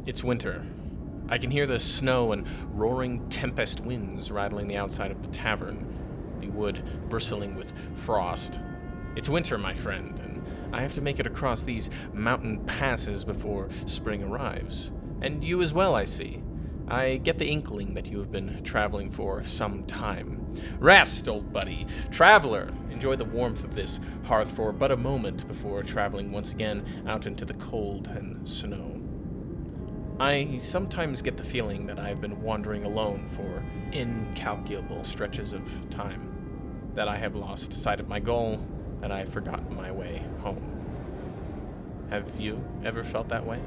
It's winter. I can hear the snow and roaring tempest winds rattling the outside of the tavern, the wood bristling with frost. It's winter, my friend, and I have to make it across these mountain passes before spring arrives. And you as well, I see. I get the inkling that you have been traveling for some time. Rest, old buddy. Traveler, enjoy the warmth of this hearth for but a moment before traveling once again out into the cold and snow. I sometimes get the feeling that I've been wandering alone for incalculable stretches of time, that I have lost sight of my goal, that I have forgotten my way home. Have you ever felt that way?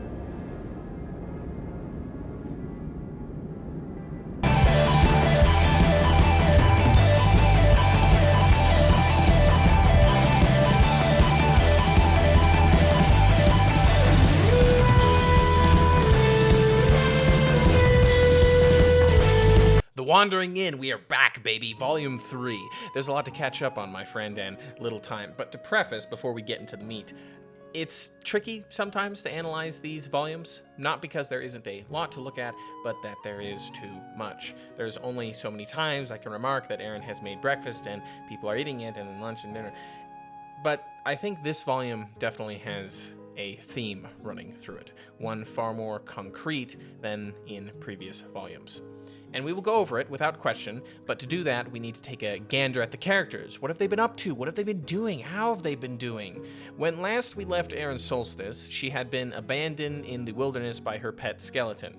Wandering In, we are back, baby. Volume 3. There's a lot to catch up on, my friend, and little time. But to preface, before we get into the meat, it's tricky sometimes to analyze these volumes, not because there isn't a lot to look at, but that there is too much. There's only so many times I can remark that Erin has made breakfast and people are eating it, and then lunch and dinner. But I think this volume definitely has a theme running through it, one far more concrete than in previous volumes. And we will go over it without question, but to do that, we need to take a gander at the characters. What have they been up to? What have they been doing? How have they been doing? When last we left Erin Solstice, she had been abandoned in the wilderness by her pet skeleton.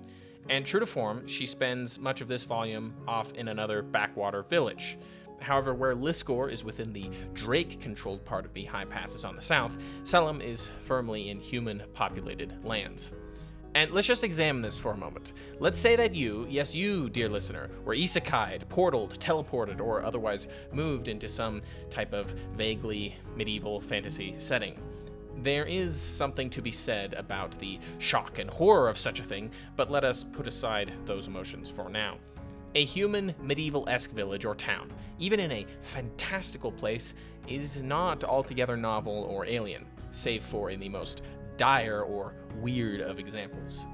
And true to form, she spends much of this volume off in another backwater village. However, where Liscor is within the Drake-controlled part of the High Passes on the south, Selum is firmly in human-populated lands. And let's just examine this for a moment. Let's say that you, yes you, dear listener, were isekai'd, portaled, teleported, or otherwise moved into some type of vaguely medieval fantasy setting. There is something to be said about the shock and horror of such a thing, but let us put aside those emotions for now. A human medieval-esque village or town, even in a fantastical place, is not altogether novel or alien, save for in the most dire or weird of examples.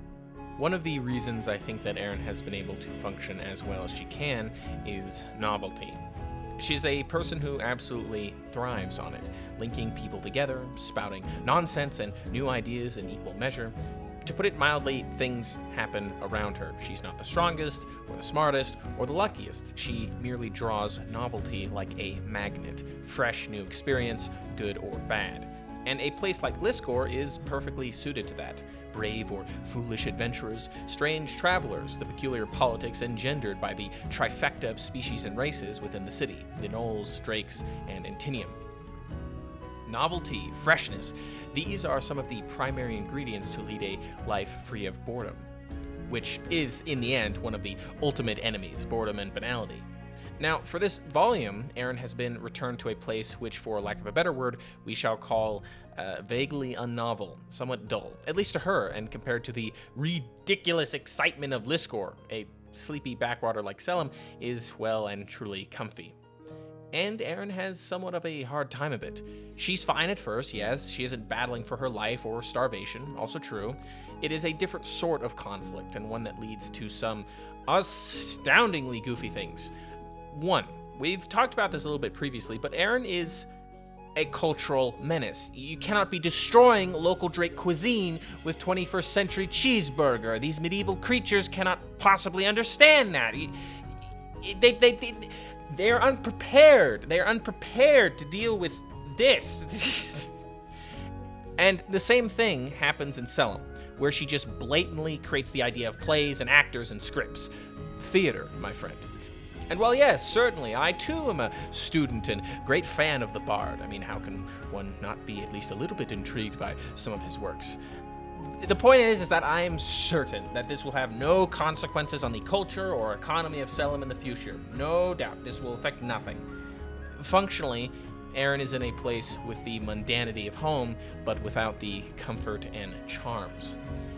One of the reasons I think that Erin has been able to function as well as she can is novelty. She's a person who absolutely thrives on it, linking people together, spouting nonsense and new ideas in equal measure. To put it mildly, things happen around her. She's not the strongest, or the smartest, or the luckiest. She merely draws novelty like a magnet. Fresh new experience, good or bad. And a place like Liscor is perfectly suited to that. Brave or foolish adventurers, strange travelers, the peculiar politics engendered by the trifecta of species and races within the city, the gnolls, drakes, and Antinium. Novelty, freshness, these are some of the primary ingredients to lead a life free of boredom, which is, in the end, one of the ultimate enemies, boredom and banality. Now, for this volume, Erin has been returned to a place which, for lack of a better word, we shall call vaguely unnovel, somewhat dull, at least to her, and compared to the ridiculous excitement of Liscor, a sleepy backwater like Selum is well and truly comfy. And Erin has somewhat of a hard time of it. She's fine at first, yes, she isn't battling for her life or starvation, also true. It is a different sort of conflict, and one that leads to some astoundingly goofy things. One, we've talked about this a little bit previously, but Erin is a cultural menace. You cannot be destroying local Drake cuisine with 21st century cheeseburger. These medieval creatures cannot possibly understand that. They're unprepared. They're unprepared to deal with this. And the same thing happens in Selum, where she just blatantly creates the idea of plays and actors and scripts. Theater, my friend. And while yes, certainly, I too am a student and great fan of the Bard. I mean, how can one not be at least a little bit intrigued by some of his works? The point is that I am certain that this will have no consequences on the culture or economy of Selum in the future. No doubt, this will affect nothing. Functionally, Erin is in a place with the mundanity of home, but without the comfort and charms.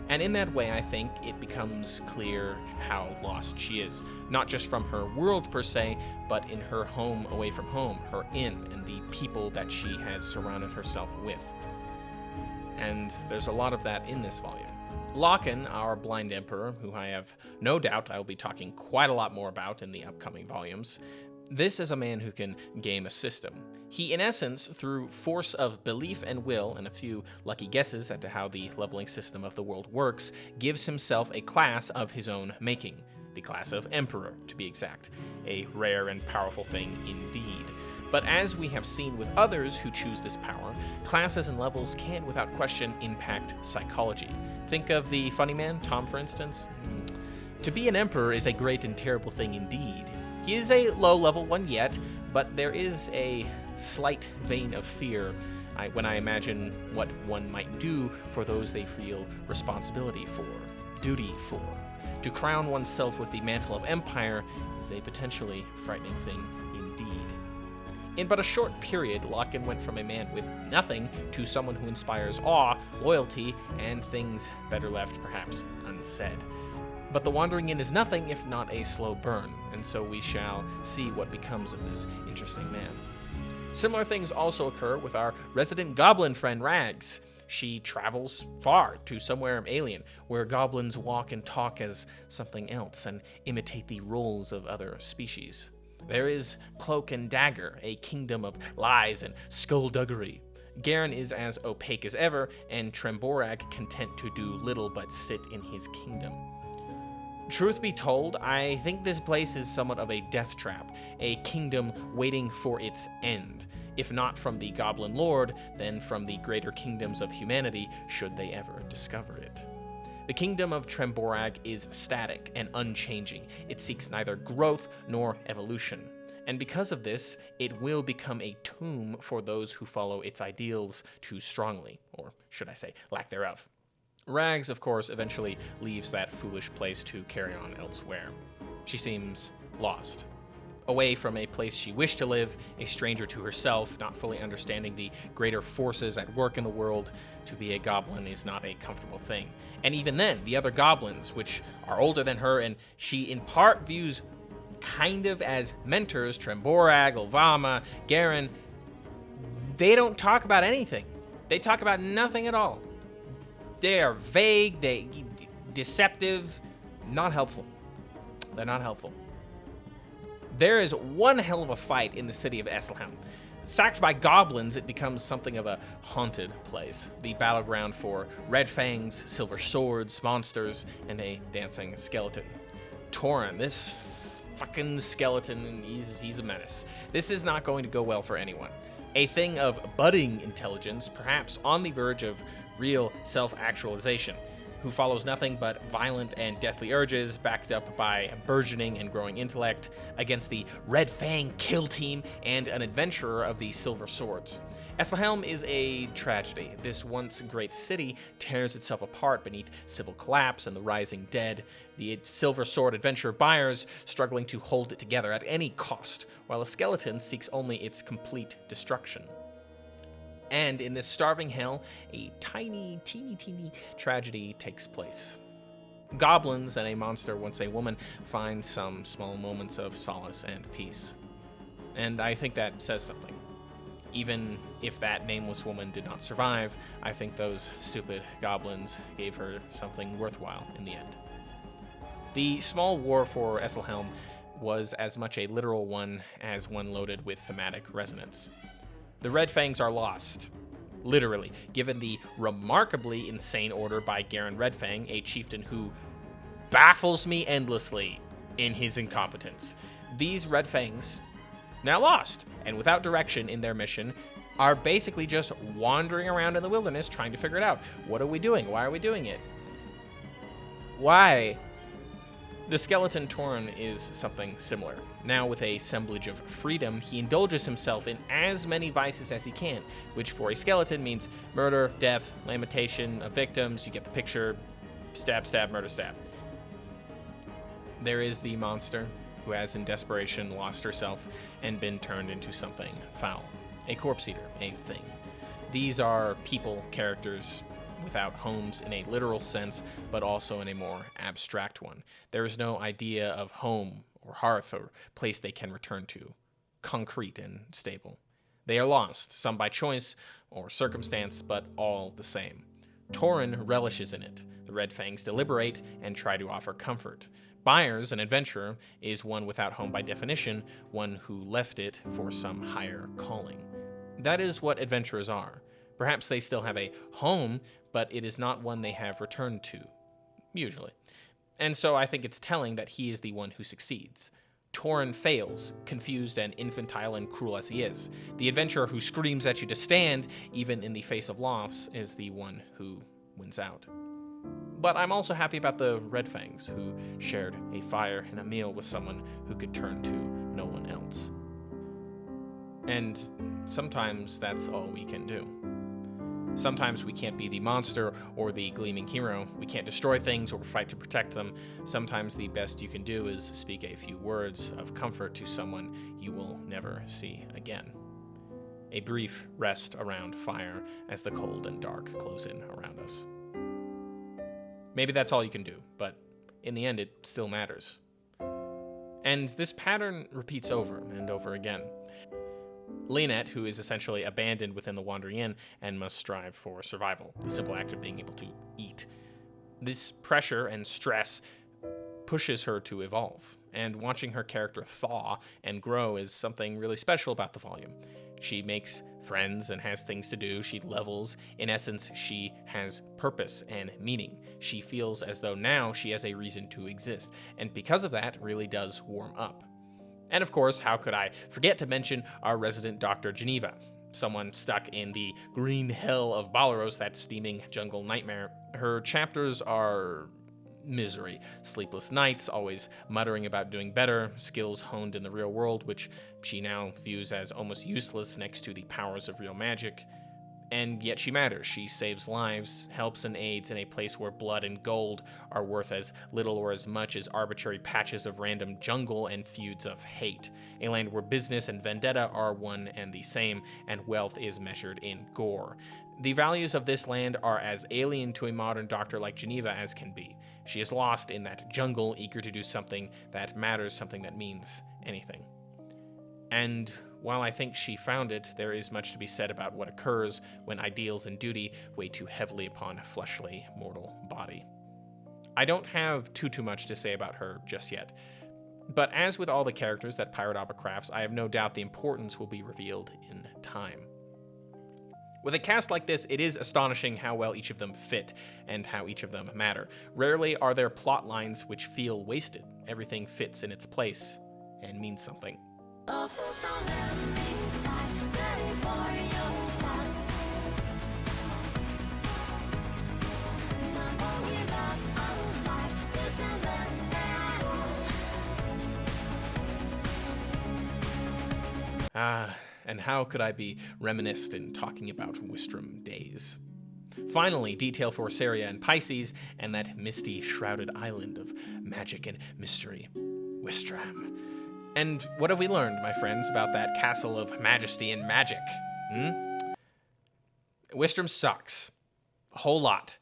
And in that way, I think it becomes clear how lost she is, not just from her world per se, but in her home away from home, her inn, and the people that she has surrounded herself with. And there's a lot of that in this volume. Loken, our blind emperor, who I have no doubt I will be talking quite a lot more about in the upcoming volumes, this is a man who can game a system. He, in essence, through force of belief and will and a few lucky guesses as to how the leveling system of the world works, gives himself a class of his own making. The class of Emperor, to be exact. A rare and powerful thing indeed. But as we have seen with others who choose this power, classes and levels can, without question, impact psychology. Think of the funny man, Tom, for instance. To be an Emperor is a great and terrible thing indeed. He is a low-level one yet, but there is a slight vein of fear when I imagine what one might do for those they feel responsibility for, duty for. To crown oneself with the mantle of empire is a potentially frightening thing indeed. In but a short period, Loken went from a man with nothing to someone who inspires awe, loyalty, and things better left perhaps unsaid. But the wandering in is nothing if not a slow burn, and so we shall see what becomes of this interesting man. Similar things also occur with our resident goblin friend Rags. She travels far to somewhere alien, where goblins walk and talk as something else and imitate the roles of other species. There is Cloak and Dagger, a kingdom of lies and skullduggery. Garen is as opaque as ever, and Tremborag content to do little but sit in his kingdom. Truth be told, I think this place is somewhat of a death trap, a kingdom waiting for its end. If not from the Goblin Lord, then from the greater kingdoms of humanity, should they ever discover it. The kingdom of Tremborag is static and unchanging. It seeks neither growth nor evolution. And because of this, it will become a tomb for those who follow its ideals too strongly, or should I say, lack thereof. Rags, of course, eventually leaves that foolish place to carry on elsewhere. She seems lost. Away from a place she wished to live, a stranger to herself, not fully understanding the greater forces at work in the world. To be a goblin is not a comfortable thing. And even then, the other goblins, which are older than her and she in part views kind of as mentors, Tremborag, Olvama, Garen, they don't talk about anything. They talk about nothing at all. They are vague, deceptive, not helpful. They're not helpful. There is one hell of a fight in the city of Esthelm. Sacked by goblins, it becomes something of a haunted place. The battleground for red fangs, silver swords, monsters, and a dancing skeleton. Torin, this fucking skeleton, he's a menace. This is not going to go well for anyone. A thing of budding intelligence, perhaps on the verge of real self-actualization, who follows nothing but violent and deathly urges, backed up by burgeoning and growing intellect, against the Red Fang kill team and an adventurer of the Silver Swords. Esthelm is a tragedy. This once great city tears itself apart beneath civil collapse and the rising dead, the Silver Sword adventure buyers struggling to hold it together at any cost, while a skeleton seeks only its complete destruction. And in this starving hell, a teeny tragedy takes place. Goblins and a monster, once a woman, find some small moments of solace and peace. And I think that says something. Even if that nameless woman did not survive, I think those stupid goblins gave her something worthwhile in the end. The small war for Esthelm was as much a literal one as one loaded with thematic resonance. The Red Fangs are lost, literally, given the remarkably insane order by Garen Redfang, a chieftain who baffles me endlessly in his incompetence. These Red Fangs, now lost, and without direction in their mission, are basically just wandering around in the wilderness trying to figure it out. What are we doing? Why are we doing it? Why? The skeleton Torin is something similar. Now with a semblance of freedom, he indulges himself in as many vices as he can, which for a skeleton means murder, death, lamentation of victims, you get the picture, stab, stab, murder, stab. There is the monster, who has in desperation lost herself and been turned into something foul. A corpse eater, a thing. These are people, characters, without homes in a literal sense, but also in a more abstract one. There is no idea of home or hearth or place they can return to, concrete and stable. They are lost, some by choice or circumstance, but all the same. Tauren relishes in it. The Red Fangs deliberate and try to offer comfort. Byers, an adventurer, is one without home by definition, one who left it for some higher calling. That is what adventurers are. Perhaps they still have a home, but it is not one they have returned to, usually. And so I think it's telling that he is the one who succeeds. Tauren fails, confused and infantile and cruel as he is. The adventurer who screams at you to stand, even in the face of loss, is the one who wins out. But I'm also happy about the Red Fangs, who shared a fire and a meal with someone who could turn to no one else. And sometimes that's all we can do. Sometimes we can't be the monster or the gleaming hero. We can't destroy things or fight to protect them. Sometimes the best you can do is speak a few words of comfort to someone you will never see again. A brief rest around fire as the cold and dark close in around us. Maybe that's all you can do, but in the end it still matters. And this pattern repeats over and over again. Lynette, who is essentially abandoned within the Wandering Inn and must strive for survival, the simple act of being able to eat. This pressure and stress pushes her to evolve, and watching her character thaw and grow is something really special about the volume. She makes friends and has things to do. She levels. In essence, she has purpose and meaning. She feels as though now she has a reason to exist, and because of that, really does warm up. And of course, how could I forget to mention our resident Dr. Geneva, someone stuck in the green hell of Balaros, that steaming jungle nightmare. Her chapters are misery, sleepless nights, always muttering about doing better, skills honed in the real world, which she now views as almost useless next to the powers of real magic. And yet she matters. She saves lives, helps and aids in a place where blood and gold are worth as little or as much as arbitrary patches of random jungle and feuds of hate. A land where business and vendetta are one and the same, and wealth is measured in gore. The values of this land are as alien to a modern doctor like Geneva as can be. She is lost in that jungle, eager to do something that matters, something that means anything. And while I think she found it, there is much to be said about what occurs when ideals and duty weigh too heavily upon a fleshly, mortal body. I don't have too much to say about her just yet, but as with all the characters that Pirate Opera crafts, I have no doubt the importance will be revealed in time. With a cast like this, it is astonishing how well each of them fit and how each of them matter. Rarely are there plot lines which feel wasted. Everything fits in its place and means something. And how could I be reminiscent talking about Wistrom days? Finally, detail for Saria and Pisces and that misty, shrouded island of magic and mystery, Wistrom. And what have we learned, my friends, about that castle of majesty and magic? Wistrom sucks. A whole lot.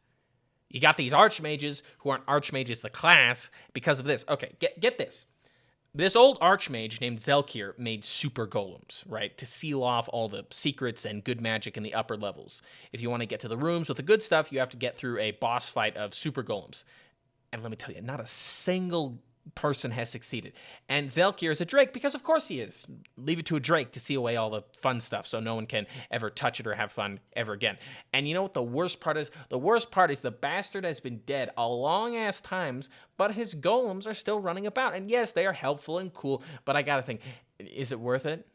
You got these archmages who aren't archmages the class because of this. Okay, get this. This old archmage named Zelkir made super golems, right, to seal off all the secrets and good magic in the upper levels. If you want to get to the rooms with the good stuff, you have to get through a boss fight of super golems. And let me tell you, not a single person has succeeded. And Zelkir is a Drake because of course he is. Leave it to a Drake to seal away all the fun stuff so no one can ever touch it or have fun ever again. And you know what the worst part is? The worst part is the bastard has been dead a long ass times, but his golems are still running about. And yes, they are helpful and cool, but I gotta think, is it worth it?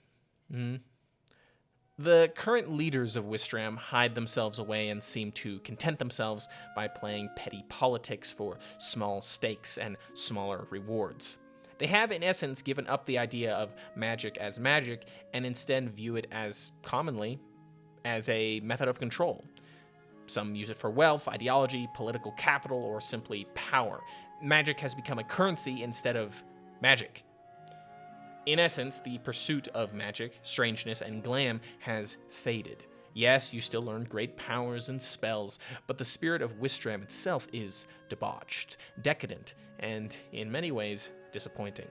The current leaders of Wistrom hide themselves away and seem to content themselves by playing petty politics for small stakes and smaller rewards. They have, in essence, given up the idea of magic as magic and instead view it as, commonly, as a method of control. Some use it for wealth, ideology, political capital, or simply power. Magic has become a currency instead of magic. In essence, the pursuit of magic, strangeness, and glam has faded. Yes, you still earn great powers and spells, but the spirit of Wistrom itself is debauched, decadent, and in many ways disappointing.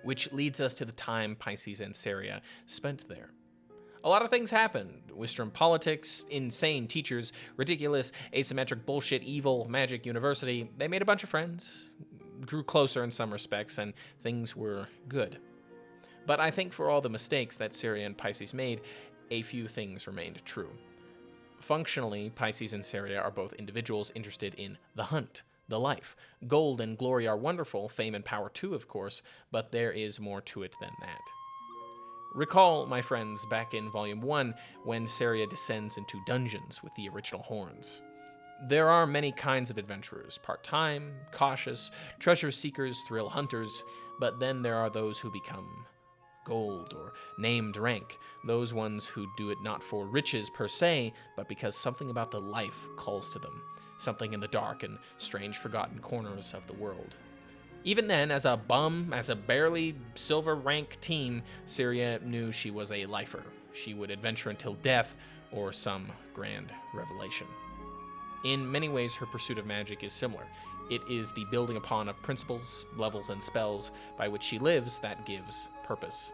Which leads us to the time Pisces and Saria spent there. A lot of things happened. Wistrom politics, insane teachers, ridiculous, asymmetric bullshit, evil, magic university. They made a bunch of friends, grew closer in some respects, and things were good. But I think for all the mistakes that Syria and Pisces made, a few things remained true. Functionally, Pisces and Syria are both individuals interested in the hunt, the life. Gold and glory are wonderful, fame and power too, of course, but there is more to it than that. Recall, my friends, back in Volume 1, when Syria descends into dungeons with the original horns. There are many kinds of adventurers, part-time, cautious, treasure seekers, thrill hunters, but then there are those who become gold or named rank, those ones who do it not for riches per se, but because something about the life calls to them, something in the dark and strange forgotten corners of the world. Even then, as a bum, as a barely silver rank team, Syria knew she was a lifer. She would adventure until death or some grand revelation. In many ways, her pursuit of magic is similar. It is the building upon of principles, levels, and spells by which she lives that gives purpose.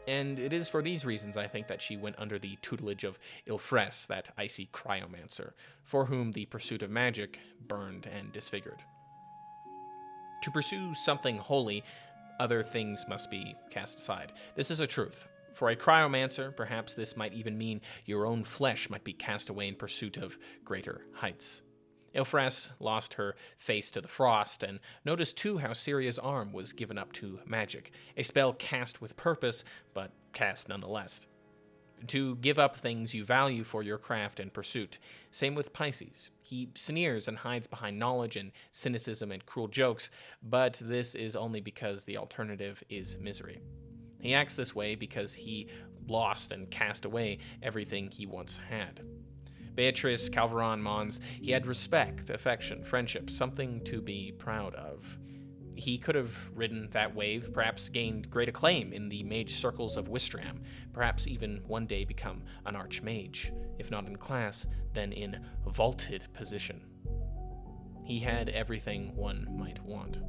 And it is for these reasons, I think, that she went under the tutelage of Ilfres, that icy cryomancer, for whom the pursuit of magic burned and disfigured. To pursue something holy, other things must be cast aside. This is a truth. For a cryomancer, perhaps this might even mean your own flesh might be cast away in pursuit of greater heights. Ilfres lost her face to the frost, and noticed too how Syria's arm was given up to magic, a spell cast with purpose, but cast nonetheless. To give up things you value for your craft and pursuit. Same with Pisces. He sneers and hides behind knowledge and cynicism and cruel jokes, but this is only because the alternative is misery. He acts this way because he lost and cast away everything he once had. Beatrice, Calveron, Mons, he had respect, affection, friendship, something to be proud of. He could have ridden that wave, perhaps gained great acclaim in the mage circles of Wistrom, perhaps even one day become an archmage, if not in class, then in vaulted position. He had everything one might want.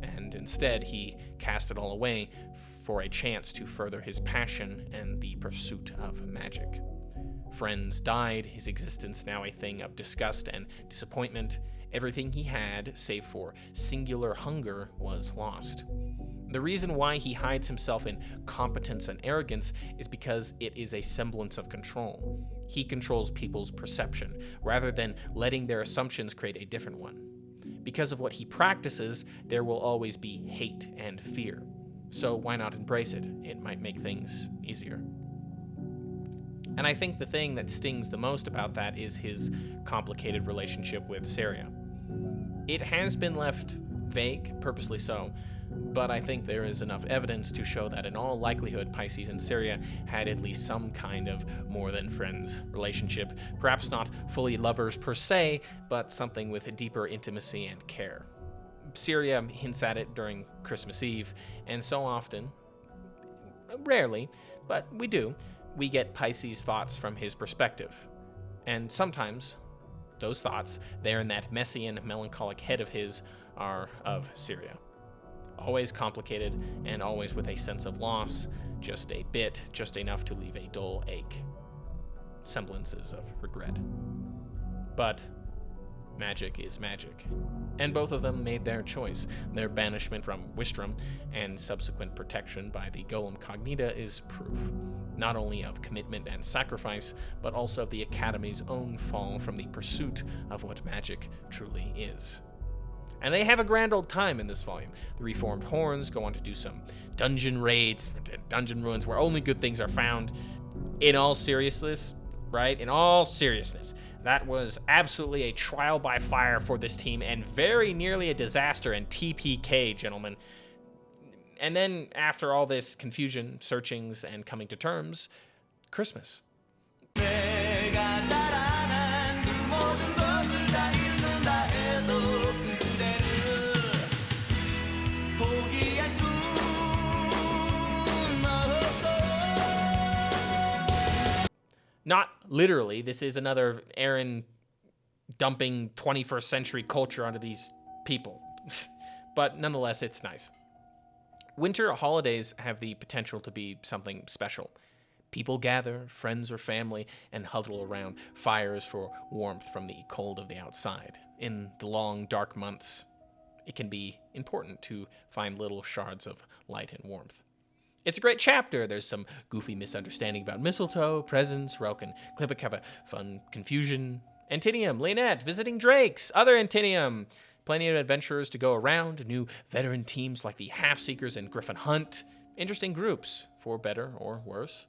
And instead, he cast it all away for a chance to further his passion and the pursuit of magic. Friends died, his existence now a thing of disgust and disappointment. Everything he had, save for singular hunger, was lost. The reason why he hides himself in competence and arrogance is because it is a semblance of control. He controls people's perception, rather than letting their assumptions create a different one. Because of what he practices, there will always be hate and fear. So why not embrace it? It might make things easier. And I think the thing that stings the most about that is his complicated relationship with Syria. It has been left vague, purposely so, but I think there is enough evidence to show that in all likelihood Pisces and Syria had at least some kind of more than friends relationship, perhaps not fully lovers per se, but something with a deeper intimacy and care. Syria hints at it during Christmas Eve, and so often, rarely, but we do, we get Pisces' thoughts from his perspective. And sometimes, those thoughts, there in that messy and melancholic head of his, are of Syria. Always complicated, and always with a sense of loss, just a bit, just enough to leave a dull ache. Semblances of regret. But magic is magic. And both of them made their choice. Their banishment from Wistrom and subsequent protection by the Golem Cognita is proof, not only of commitment and sacrifice, but also of the Academy's own fall from the pursuit of what magic truly is. And they have a grand old time in this volume. The Reformed Horns go on to do some dungeon raids, dungeon ruins where only good things are found. In all seriousness, right? In all seriousness, that was absolutely a trial by fire for this team and very nearly a disaster in TPK, gentlemen. And then after all this confusion, searchings, and coming to terms, Christmas. Not literally, this is another Erin dumping 21st century culture onto these people. But nonetheless, it's nice. Winter holidays have the potential to be something special. People gather, friends or family, and huddle around fires for warmth from the cold of the outside. In the long, dark months, it can be important to find little shards of light and warmth. It's a great chapter. There's some goofy misunderstanding about mistletoe, presents, Ryoka and Klippik have a fun confusion. Antinium, Leonette, visiting Drakes, other Antinium. Plenty of adventurers to go around, new veteran teams like the Half-Seekers and Griffin Hunt. Interesting groups, for better or worse.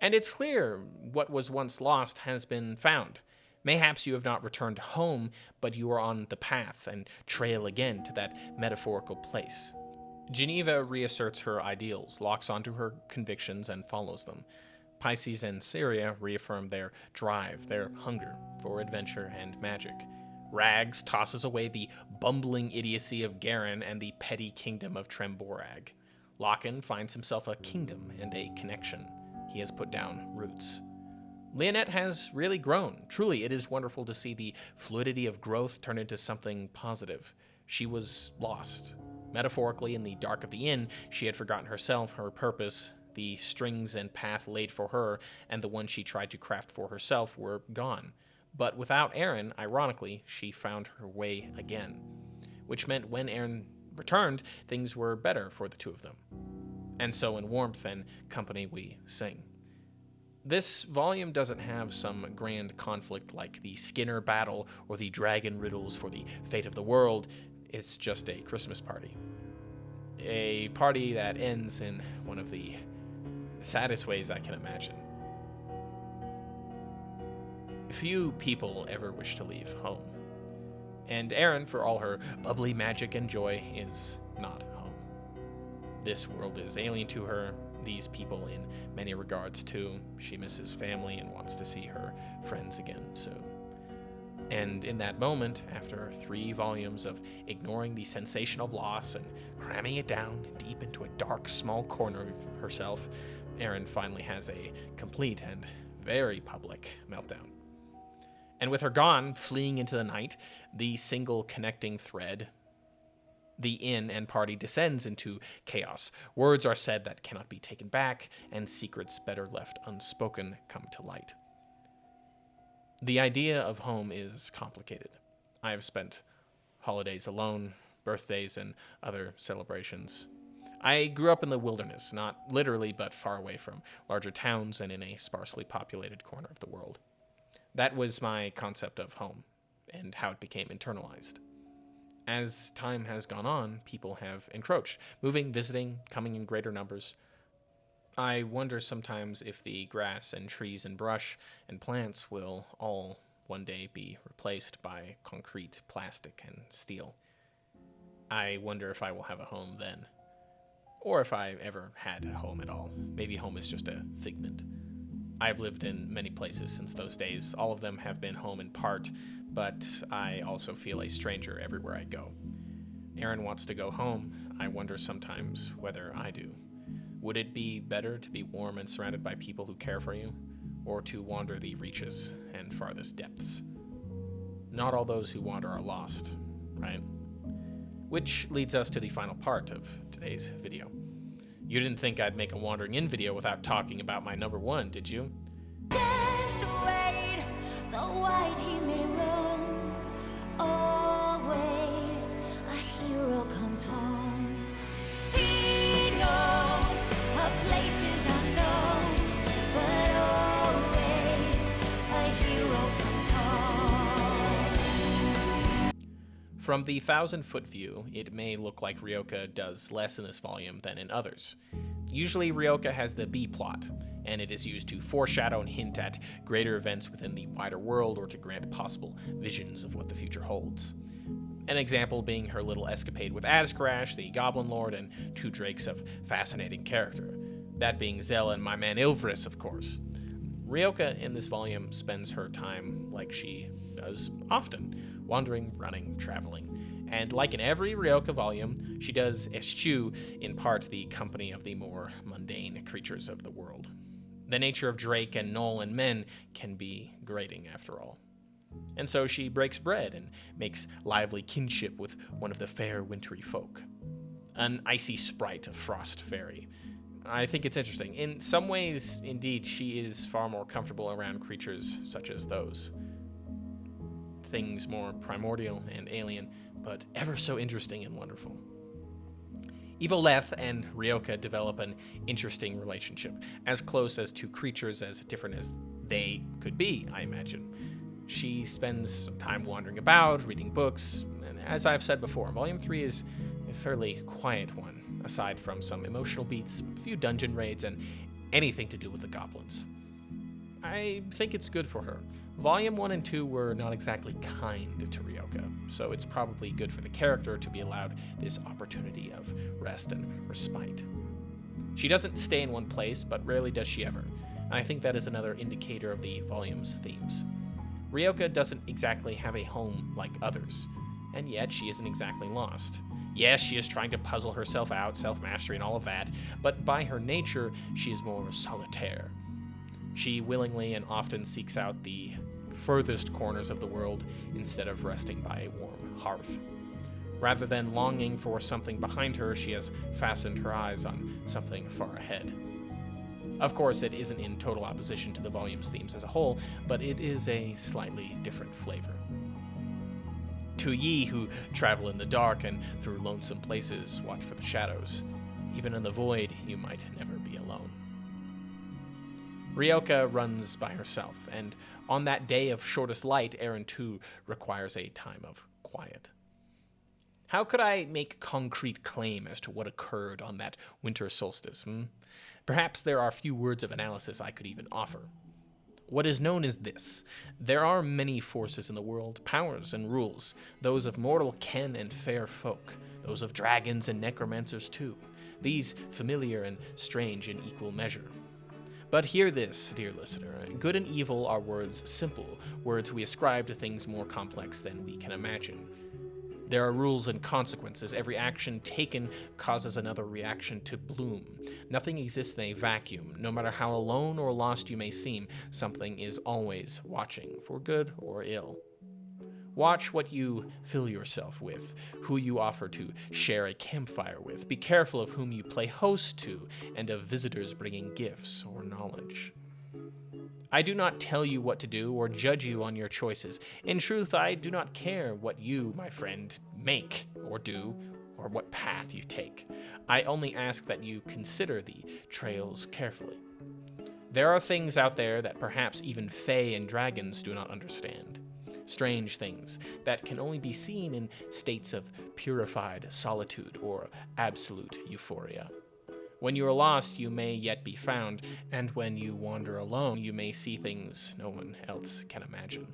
And it's clear what was once lost has been found. Mayhaps you have not returned home, but you are on the path and trail again to that metaphorical place. Geneva reasserts her ideals, locks onto her convictions, and follows them. Pisces and Syria reaffirm their drive, their hunger for adventure and magic. Rags tosses away the bumbling idiocy of Garen and the petty kingdom of Tremborag. Locken finds himself a kingdom and a connection. He has put down roots. Leonette has really grown. Truly, it is wonderful to see the fluidity of growth turn into something positive. She was lost. Metaphorically, in the dark of the inn, she had forgotten herself, her purpose. The strings and path laid for her and the one she tried to craft for herself were gone. But without Erin, ironically, she found her way again. Which meant when Erin returned, things were better for the two of them. And so in warmth and company we sing. This volume doesn't have some grand conflict like the Skinner battle or the dragon riddles for the fate of the world. It's just a Christmas party. A party that ends in one of the saddest ways I can imagine. Few people ever wish to leave home. And Erin, for all her bubbly magic and joy, is not home. This world is alien to her, these people in many regards too. She misses family and wants to see her friends again soon. And in that moment, after 3 volumes of ignoring the sensation of loss and cramming it down deep into a dark, small corner of herself, Erin finally has a complete and very public meltdown. And with her gone, fleeing into the night, the single connecting thread, the inn and party descends into chaos. Words are said that cannot be taken back, and secrets better left unspoken come to light. The idea of home is complicated. I have spent holidays alone, birthdays, and other celebrations. I grew up in the wilderness, not literally, but far away from larger towns and in a sparsely populated corner of the world. That was my concept of home, and how it became internalized. As time has gone on, people have encroached, moving, visiting, coming in greater numbers. I wonder sometimes if the grass and trees and brush and plants will all one day be replaced by concrete, plastic, and steel. I wonder if I will have a home then, or if I ever had a home at all. Maybe home is just a figment. I've lived in many places since those days. All of them have been home in part, but I also feel a stranger everywhere I go. Erin wants to go home. I wonder sometimes whether I do. Would it be better to be warm and surrounded by people who care for you, or to wander the reaches and farthest depths? Not all those who wander are lost, right? Which leads us to the final part of today's video. You didn't think I'd make a Wandering In video without talking about my number 1, did you? Just wait, the white he may roam. Always a hero comes home. He knows a place is unknown, but always a hero comes home. From the 1,000-foot view, it may look like Ryoka does less in this volume than in others. Usually Ryoka has the B-plot, and it is used to foreshadow and hint at greater events within the wider world or to grant possible visions of what the future holds. An example being her little escapade with Ascrash, the Goblin Lord, and 2 drakes of fascinating character. That being Zell and my man Ilvris, of course. Ryoka in this volume spends her time like she does often, wandering, running, traveling. And like in every Ryoka volume, she does eschew, in part, the company of the more mundane creatures of the world. The nature of Drake and Knoll and men can be grating, after all. And so she breaks bread and makes lively kinship with one of the fair wintry folk. An icy sprite, a frost fairy. I think it's interesting. In some ways, indeed, she is far more comfortable around creatures such as those. Things more primordial and alien, but ever so interesting and wonderful. Evoleth and Ryoka develop an interesting relationship, as close as two creatures as different as they could be, I imagine. She spends some time wandering about, reading books, and as I've said before, Volume 3 is a fairly quiet one, aside from some emotional beats, a few dungeon raids, and anything to do with the goblins. I think it's good for her. Volume 1 and 2 were not exactly kind to Ryoka, so it's probably good for the character to be allowed this opportunity of rest and respite. She doesn't stay in one place, but rarely does she ever, and I think that is another indicator of the volume's themes. Ryoka doesn't exactly have a home like others, and yet she isn't exactly lost. Yes, she is trying to puzzle herself out, self-mastery and all of that, but by her nature, she is more solitaire. She willingly and often seeks out the furthest corners of the world instead of resting by a warm hearth. Rather than longing for something behind her, she has fastened her eyes on something far ahead. Of course, it isn't in total opposition to the volume's themes as a whole, but it is a slightly different flavor. To ye who travel in the dark and through lonesome places, watch for the shadows. Even in the void, you might never be alone. Ryoka runs by herself, and on that day of shortest light, Erin too requires a time of quiet. How could I make concrete claim as to what occurred on that winter solstice? Perhaps there are few words of analysis I could even offer. What is known is this: there are many forces in the world, powers and rules, those of mortal ken and fair folk, those of dragons and necromancers too, these familiar and strange in equal measure. But hear this, dear listener, good and evil are words simple, words we ascribe to things more complex than we can imagine. There are rules and consequences. Every action taken causes another reaction to bloom. Nothing exists in a vacuum. No matter how alone or lost you may seem, something is always watching, for good or ill. Watch what you fill yourself with, who you offer to share a campfire with. Be careful of whom you play host to, and of visitors bringing gifts or knowledge. I do not tell you what to do or judge you on your choices. In truth, I do not care what you, my friend, make or do, or what path you take. I only ask that you consider the trails carefully. There are things out there that perhaps even Fae and dragons do not understand. Strange things that can only be seen in states of purified solitude or absolute euphoria. When you are lost, you may yet be found, and when you wander alone, you may see things no one else can imagine.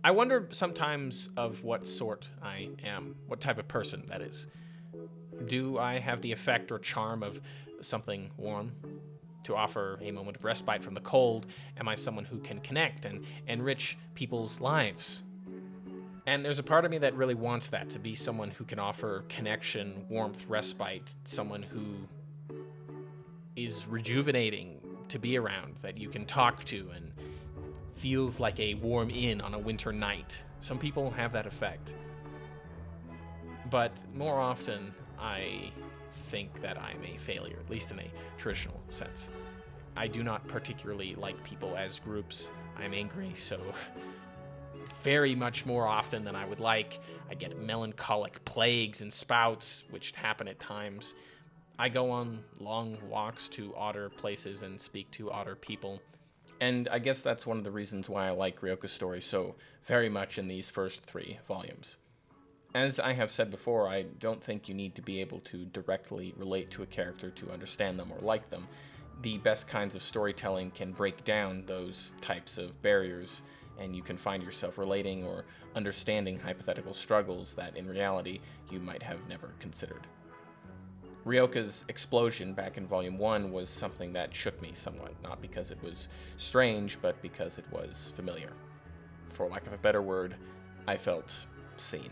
I wonder sometimes of what sort I am, what type of person that is. Do I have the effect or charm of something warm? To offer a moment of respite from the cold? Am I someone who can connect and enrich people's lives? And there's a part of me that really wants that, to be someone who can offer connection, warmth, respite, someone who is rejuvenating to be around, that you can talk to and feels like a warm inn on a winter night. Some people have that effect. But more often, I think that I'm a failure, at least in a traditional sense. I do not particularly like people as groups. I'm angry, so very much more often than I would like. I get melancholic plagues and spouts, which happen at times. I go on long walks to odder places and speak to odder people. And I guess that's one of the reasons why I like Ryoka's story so very much in these first 3 volumes. As I have said before, I don't think you need to be able to directly relate to a character to understand them or like them. The best kinds of storytelling can break down those types of barriers, and you can find yourself relating or understanding hypothetical struggles that in reality you might have never considered. Ryoka's explosion back in Volume 1 was something that shook me somewhat, not because it was strange, but because it was familiar. For lack of a better word, I felt seen.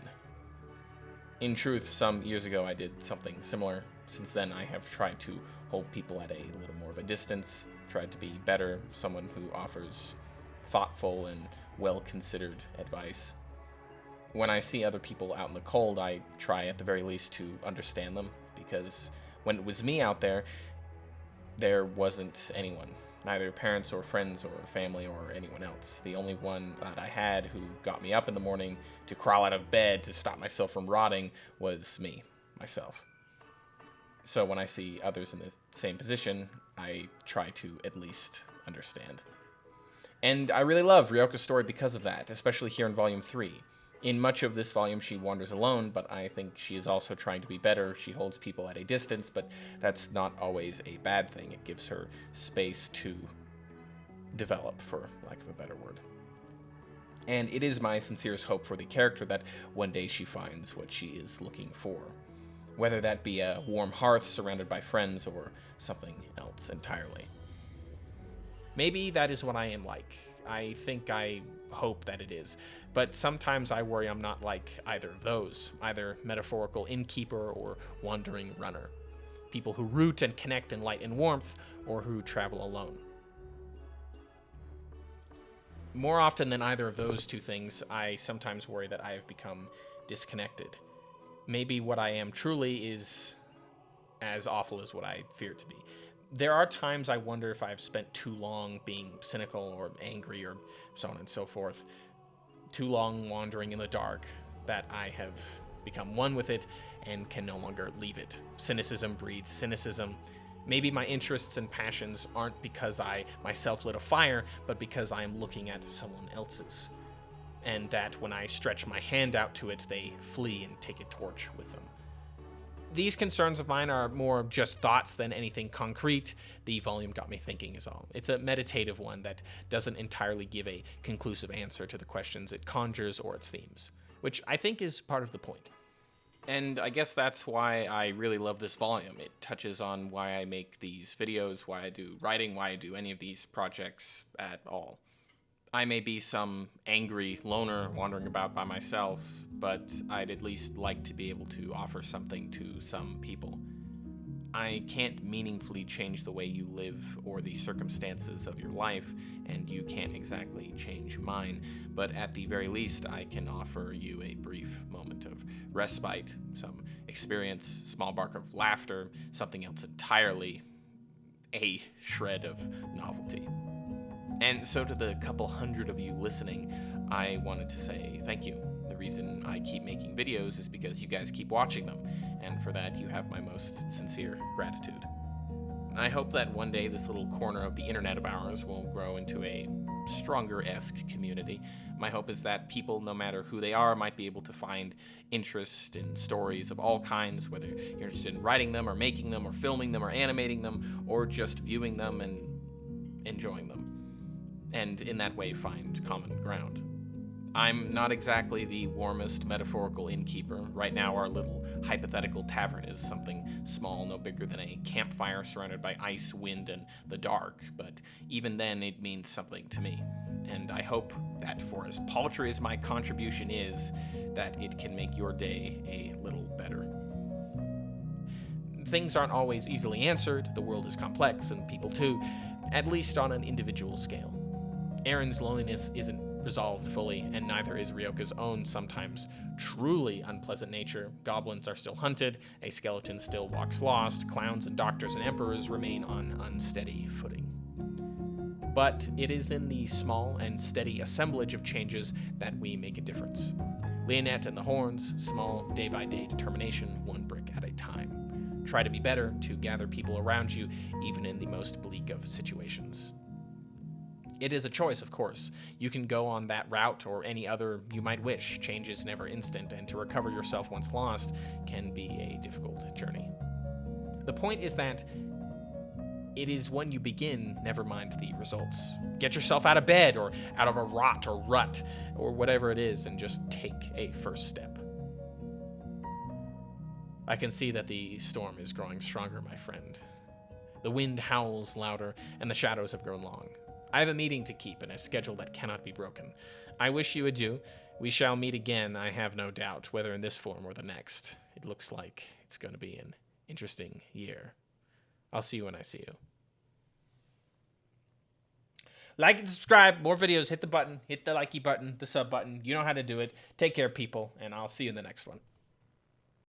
In truth, some years ago I did something similar. Since then I have tried to hold people at a little more of a distance, tried to be better, someone who offers thoughtful and well-considered advice. When I see other people out in the cold, I try at the very least to understand them, because When it was me out there, there wasn't anyone. Neither parents or friends or family or anyone else. The only one that I had who got me up in the morning to crawl out of bed to stop myself from rotting was me, myself. So when I see others in the same position, I try to at least understand. And I really love Ryoka's story because of that, especially here in Volume 3. In much of this volume, she wanders alone, but I think she is also trying to be better. She holds people at a distance, but that's not always a bad thing. It gives her space to develop, for lack of a better word. And it is my sincerest hope for the character that one day she finds what she is looking for. Whether that be a warm hearth surrounded by friends or something else entirely. Maybe that is what I am like. I hope that it is. But sometimes I worry I'm not like either of those, either metaphorical innkeeper or wandering runner. People who root and connect in light and warmth, or who travel alone. More often than either of those two things, I sometimes worry that I have become disconnected. Maybe what I am truly is as awful as what I fear it to be. There are times I wonder if I've spent too long being cynical or angry or so on and so forth. Too long wandering in the dark, that I have become one with it and can no longer leave it. Cynicism breeds cynicism. Maybe my interests and passions aren't because I myself lit a fire, but because I am looking at someone else's. And that when I stretch my hand out to it, they flee and take a torch with them. These concerns of mine are more just thoughts than anything concrete. The volume got me thinking is all. It's a meditative one that doesn't entirely give a conclusive answer to the questions it conjures or its themes, which I think is part of the point. And I guess that's why I really love this volume. It touches on why I make these videos, why I do writing, why I do any of these projects at all. I may be some angry loner wandering about by myself, but I'd at least like to be able to offer something to some people. I can't meaningfully change the way you live or the circumstances of your life, and you can't exactly change mine, but at the very least, I can offer you a brief moment of respite, some experience, small bark of laughter, something else entirely, a shred of novelty. And so to the couple hundred of you listening, I wanted to say thank you. The reason I keep making videos is because you guys keep watching them, and for that you have my most sincere gratitude. I hope that one day this little corner of the internet of ours will grow into a stronger-esque community. My hope is that people, no matter who they are, might be able to find interest in stories of all kinds, whether you're interested in writing them or making them or filming them or animating them or just viewing them and enjoying them. And in that way find common ground. I'm not exactly the warmest metaphorical innkeeper. Right now our little hypothetical tavern is something small, no bigger than a campfire surrounded by ice, wind, and the dark, but even then it means something to me. And I hope that for as paltry as my contribution is, that it can make your day a little better. Things aren't always easily answered, the world is complex, and people too, at least on an individual scale. Erin's loneliness isn't resolved fully, and neither is Ryoka's own sometimes truly unpleasant nature. Goblins are still hunted, a skeleton still walks lost, clowns and doctors and emperors remain on unsteady footing. But it is in the small and steady assemblage of changes that we make a difference. Leonette and the Horns, small day-by-day determination, one brick at a time. Try to be better, to gather people around you, even in the most bleak of situations. It is a choice, of course. You can go on that route or any other you might wish. Change is never instant, and to recover yourself once lost can be a difficult journey. The point is that it is when you begin, never mind the results. Get yourself out of bed or out of a rot or rut or whatever it is and just take a first step. I can see that the storm is growing stronger, my friend. The wind howls louder and the shadows have grown long. I have a meeting to keep and a schedule that cannot be broken. I wish you adieu. We shall meet again, I have no doubt, whether in this form or the next. It looks like it's going to be an interesting year. I'll see you when I see you. Like and subscribe. More videos. Hit the button. Hit the likey button, the sub button. You know how to do it. Take care, people, and I'll see you in the next one.